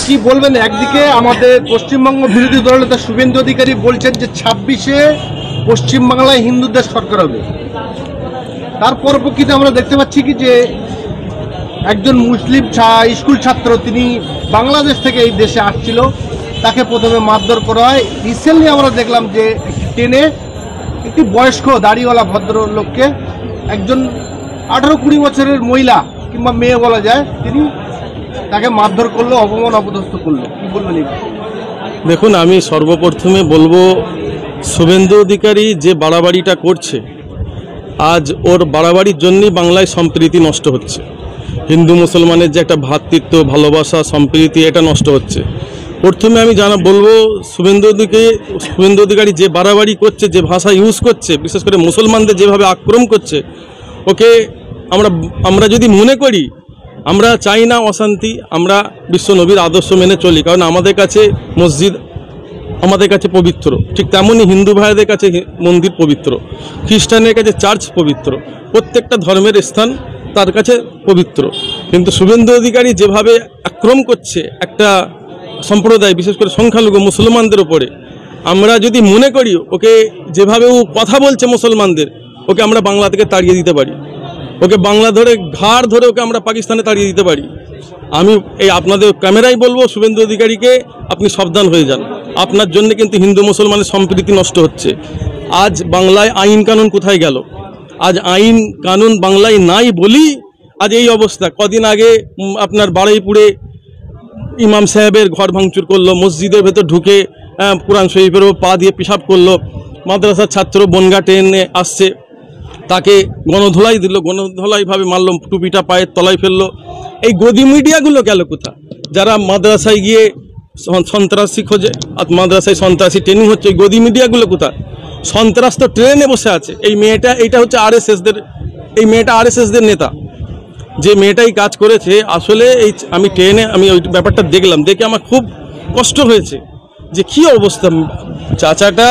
কি বলবেন? একদিকে আমাদের পশ্চিমবঙ্গ বিরোধী দলনেতা শুভেন্দু অধিকারী বলছেন যে 26-এ পশ্চিমবাংলায় হিন্দুদের সরকার হবে, তার পরিপ্রেক্ষিতে আমরা দেখতে পাচ্ছি কি যে একজন মুসলিম স্কুল ছাত্র, তিনি বাংলাদেশ থেকে এই দেশে আসছিল, তাকে প্রথমে মারধর করা হয়। রিসেন্টলি আমরা দেখলাম যে ট্রেনে একটি বয়স্ক দাড়িওয়ালা ভদ্রলোককে একজন 18-20 বছরের মহিলা কিংবা মেয়ে বলা যায়, তিনি তাকে মারধর করলো, অপমান অপদস্থ করলো। কি বলবেন? দেখুন, আমি সর্বপ্রথমে বলবো, শুভেন্দু অধিকারী যে বাড়াবাড়িটা করছে, আজ ওর বাড়াবাড়ির জন্যই বাংলায় সম্প্রীতি নষ্ট হচ্ছে। হিন্দু মুসলমানের যে একটা ভ্রাতৃত্ব, ভালোবাসা, সম্প্রীতি, এটা নষ্ট হচ্ছে। প্রথমে আমি বলবো, শুভেন্দু অধিকারী যে বাড়াবাড়ি করছে, যে ভাষা ইউজ করছে, বিশেষ করে মুসলমানদের যেভাবে আক্রমণ করছে, ওকে আমরা যদি মনে করি, আমরা চাই না অশান্তি, আমরা বিশ্ব নবীর আদর্শ মেনে চলি, কারণ আমাদের কাছে মসজিদ আমাদের কাছে পবিত্র, ঠিক তেমনই হিন্দু ভাইদের কাছে মন্দির পবিত্র, খ্রিস্টানের কাছে চার্চ পবিত্র, প্রত্যেকটা ধর্মের স্থান তার কাছে পবিত্র। কিন্তু শুভেন্দু অধিকারী যেভাবে আক্রমণ করছে একটা সম্প্রদায়, বিশেষ করে সংখ্যালঘু মুসলমানদের ওপরে, আমরা যদি মনে করি ওকে যেভাবে ও কথা বলছে মুসলমানদের, ওকে আমরা বাংলা থেকে তাড়িয়ে দিতে পারি, ওকে বাংলা ধরে ঘাড় ধরে ওকে আমরা পাকিস্তানে তাড়িয়ে দিতে পারি। আমি এই আপনাদের ক্যামেরায় বলবো, শুভেন্দু অধিকারীকে আপনি সাবধান হয়ে যান, আপনার জন্য কিন্তু হিন্দু মুসলমানের সম্প্রীতি নষ্ট হচ্ছে। আজ বাংলায় আইন কানুন কোথায় গেল? আজ আইন কানুন বাংলায় নাই বলি আজ এই অবস্থা। কদিন আগে আপনার বারুইপুরে ইমাম সাহেবের ঘর ভাঙচুর করলো, মসজিদের ভেতর ঢুকে কোরআন শরীফের পা দিয়ে পেশাব করলো, মাদ্রাসার ছাত্র বনগা ট্রেনে আসছে, তাকে গণধোলাই দিল, গণধোলাইভাবে মারলো, টুপিটা পায়ের তলায় ফেললো। এই গদি মিডিয়াগুলো গেল কোথা? যারা মাদ্রাসায় গিয়ে সন্ত্রাসী খোঁজে, মাদ্রাসায় সন্ত্রাসী ট্রেনিং হচ্ছে, এই গদি মিডিয়াগুলো কোথা? সন্ত্রাস তো ট্রেনে বসে আছে। এই মেয়েটা, এইটা হচ্ছে এই মেয়েটা আরএসএসদের নেতা, যে মেয়েটাই কাজ করেছে। আসলে আমি ট্রেনে ওই ব্যাপারটা দেখলাম, দেখে আমার খুব কষ্ট হয়েছে যে কী অবস্থা। চাচাটা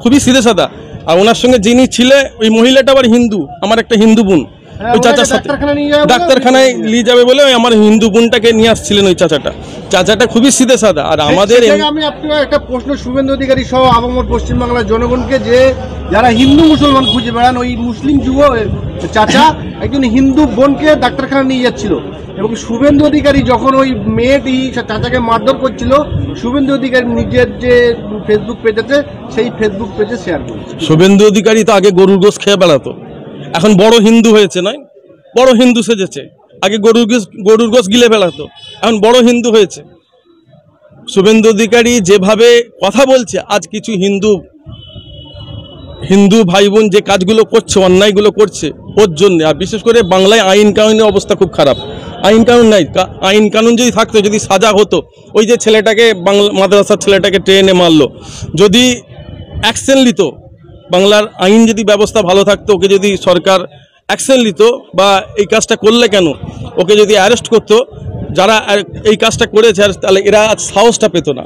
খুবই সিধে সাদা, আর ওনার সঙ্গে যিনি ছিলে ওই মহিলাটা আবার হিন্দু, আমার একটা হিন্দু বোন, ওই চাচার সাথে ডাক্তারখানায় নিয়ে যাবে বলে ওই আমার হিন্দু বোনটাকে নিয়ে আসছিলেন ওই চাচাটা খুবই সিধে সাদা। আর আমাদের আমি আপনার একটা প্রশ্ন, শুভেন্দু অধিকারী সহ আপামর পশ্চিমবাংলার জনগণকে, যে যারা হিন্দু মুসলমান খুঁজে বেড়ান, ওই মুসলিম যুব চাচা একজন হিন্দু বোনকে ডাক্তারখানা নিয়ে যাচ্ছিল, এবং শুভেন্দু অধিকারী যখন ওই মেয়েটি চাচাকে মারধর করছিল, শুভেন্দু অধিকারী নিজের যে ফেসবুক পেজ আছে সেই ফেসবুক পেজে শেয়ার করেছে। শুভেন্দু অধিকারী তো আগে গরুর গোশ খেয়ে বেড়াতো, এখন বড় হিন্দু হয়েছে, নয় বড় হিন্দু সেজেছে। আগে গরুর গোশ গিলে বেড়াতো, এখন বড় হিন্দু হয়েছে। শুভেন্দু অধিকারী যেভাবে কথা বলছে, আজ কিছু হিন্দু ভাই বোন যে কাজগুলো করছে, অন্যায়গুলো করছে, ওর জন্য। আর বিশেষ করে বাংলায় আইন কানুনের অবস্থা খুব খারাপ। আইন কানুন নাই। আইন কানুন যদি থাকতো, যদি সাজা হতো, ওই যে ছেলেটাকে মাদ্রাসার ছেলেটাকে ট্রেনে মারলো, যদি অ্যাকশন নিত, বাংলার আইন যদি ব্যবস্থা ভালো থাকতো, ওকে যদি সরকার অ্যাকশন নিত, বা এই কাজটা করলে কেন ওকে যদি অ্যারেস্ট করতো, যারা এই কাজটা করেছে, তাহলে এরা আজ সাহসটা পেত না।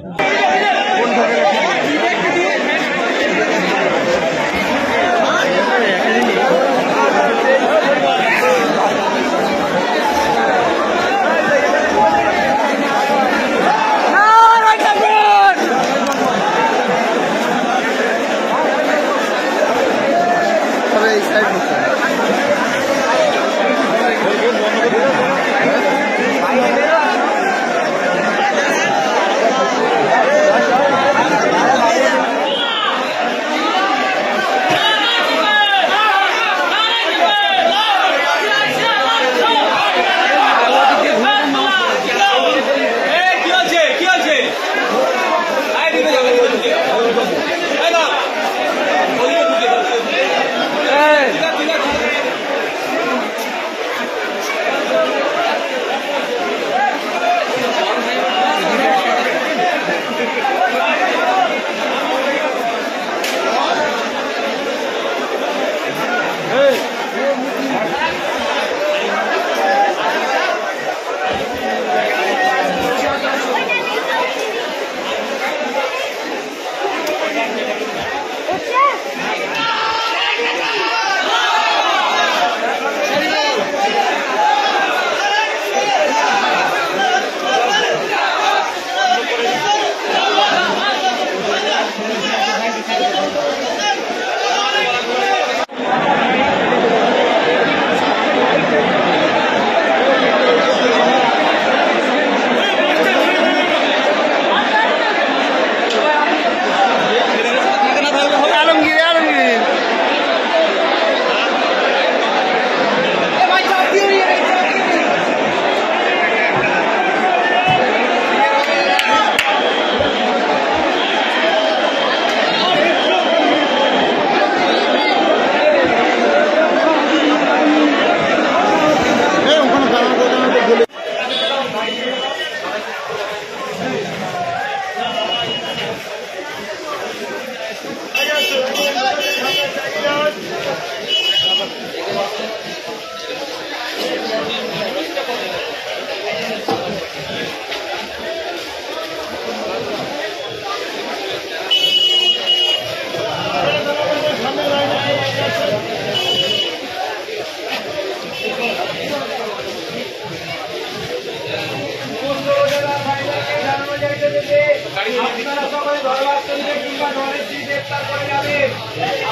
আপনারা সকলে দরবার কেন্দ্রে কিংবা নরেন্দ্রী গ্রেপ্তার করে যাবেন।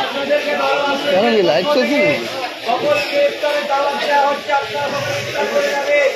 আপনাদেরকে দরবার কেন্দ্রে সকল গ্রেপ্তারের দাওয়াত দেওয়া হচ্ছে। আপনারা সকলে গ্রেপ্তার করে যাবেন।